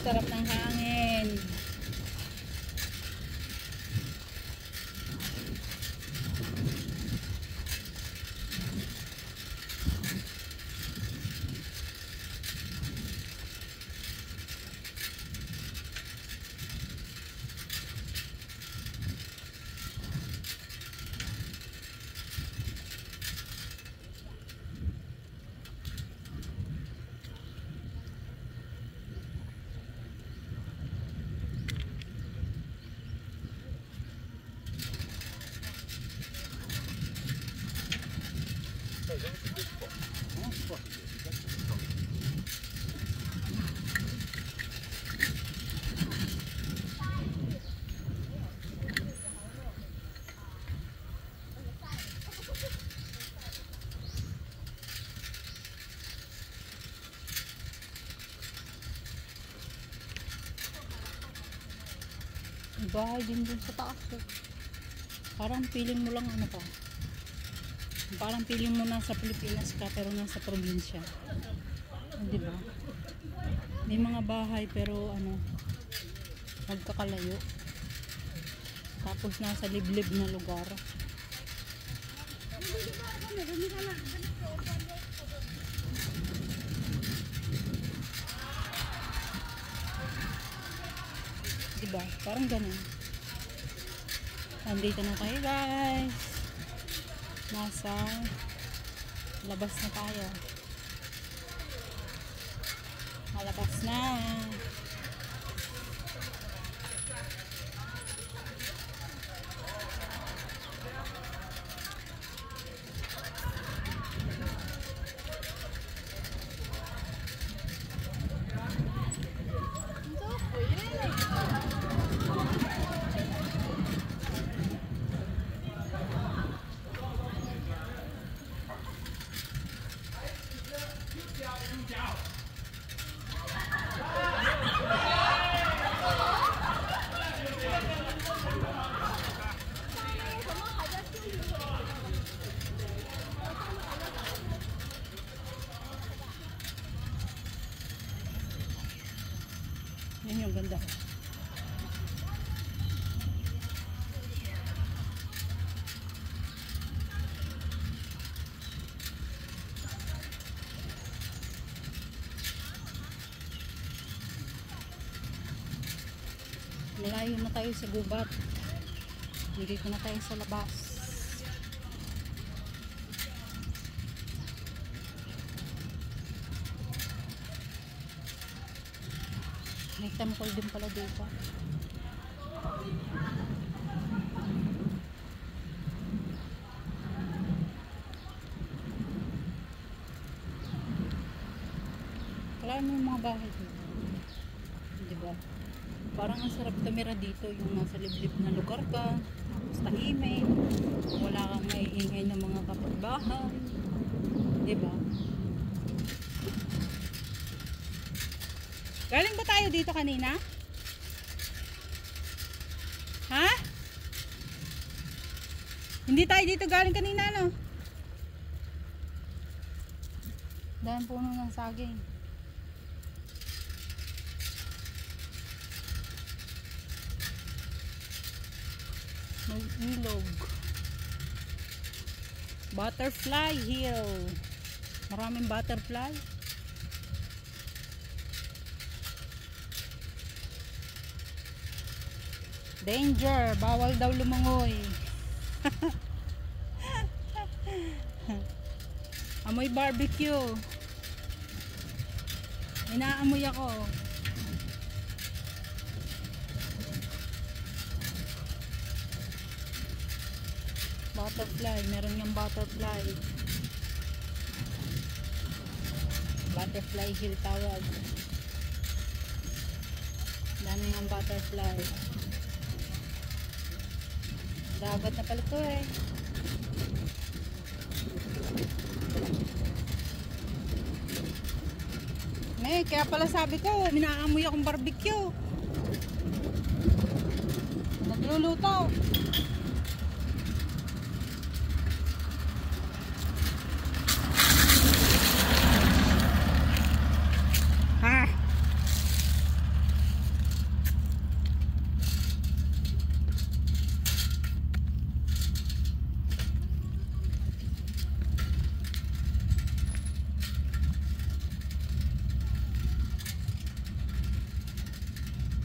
sarap ng hangin. Bahay din dun sa taas. Parang feeling mo lang ano pa. Parang feeling mo nasa Pilipinas ka pero nasa probinsya. Di ba? May mga bahay pero ano, magkakalayo. Tapos nasa liblib na lugar. Diba? Parang ganun. Nandito na tayo guys. Nasa labas na tayo. Malabas na. Yan yung ganda. Malayo na tayo sa gubat. Dito na tayo sa labas. May temple din pala dito. Wala mo yung mga bahay dito. Diba? Parang ang sarap tumira dito, yung nasa liblib na lugar ka, tapos tahimik, wala kang maiingay ng mga kapitbahay. Diba? Galing ba tayo dito kanina? Ha? Hindi tayo dito galing kanina, no? Dahil puno ng saging. May ilog. Butterfly Hill. Maraming butterfly. Danger, bawal daw lumangoy. Amoy barbecue. Inaamoy ako. Butterfly, meron yung butterfly. Butterfly Hill tawag. Dami ng butterfly. Dagat na pala ito eh. Kaya pala sabi ko, minaamoy akong barbecue. Nagluluto. Ha?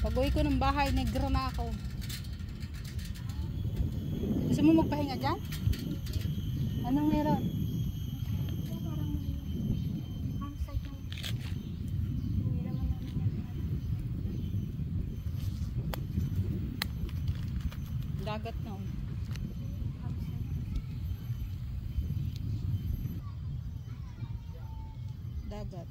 Pag-uwi ko ng bahay, negra na ako. Gusto mo magpahinga dyan? Anong meron? Ito parang campsite yung hindi naman namin yan. Dagat na. Oh. Campsite. Dagat.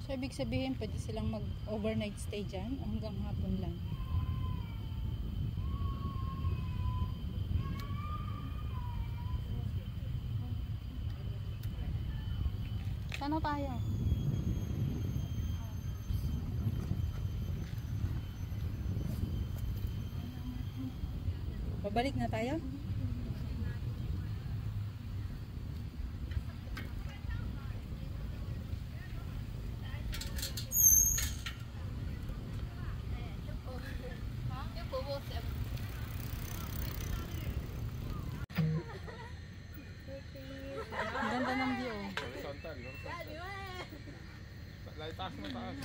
So, ibig sabihin, pwede silang mag-overnight stay dyan o hanggang hapon lang. Saan na tayo? Babalik na tayo? Ang ganda ng view. Horizontal, Lay taas mo taas.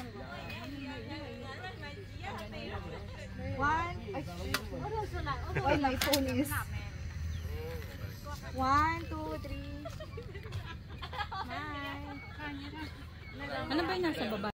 One. Ay, my phone is. 1, 2, 3. Ano ba yung nasa baba?